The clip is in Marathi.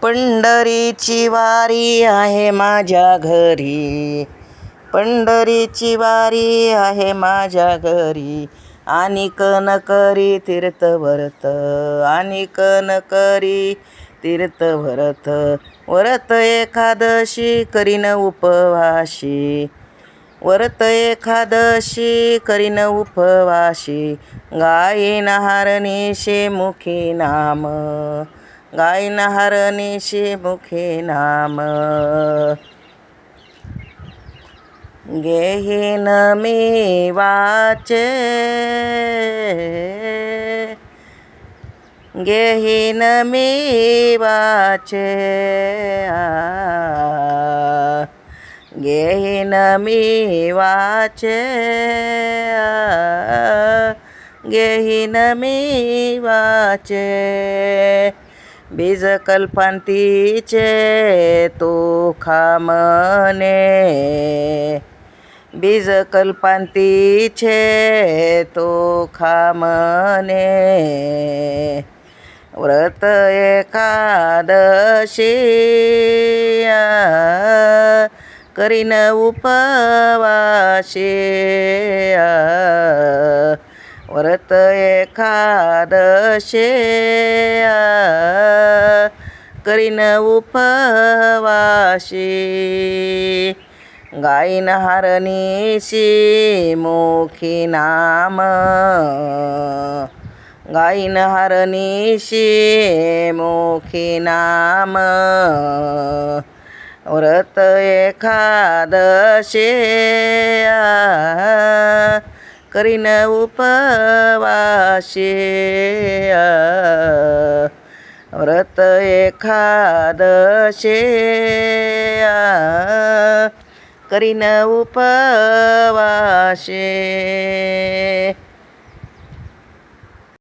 पंढरीची वारी आहे माझ्या घरी, पंढरीची वारी आहे माझ्या घरी. आनिक न करी तीर्थ व्रत, आनिक न करी तीर्थ व्रत. व्रत एकादशी करीन उपवाशी, व्रत एकादशी करीन उपवाशी. गायीन हारनिशे मुखी नाम, गायीन हारनिशे मुखी नाम. घेईन मी वाचे, घेईन मी वाचे, घेईन मी वाचे, घेईन मी वाचे. बीज कल्पांतीचे तो खामने, बीज कल्पांतीचे तो खामने. व्रत एकादशी करीन उपवाशी, व्रत एकादशी करीन उपवाशी. गायीन हारनिशे मुखी नाम, गायीन हारनिशे मुखी नाम. व्रत एकादशी करीन उपवाशी, व्रत एकादशी करीन उपवाशी.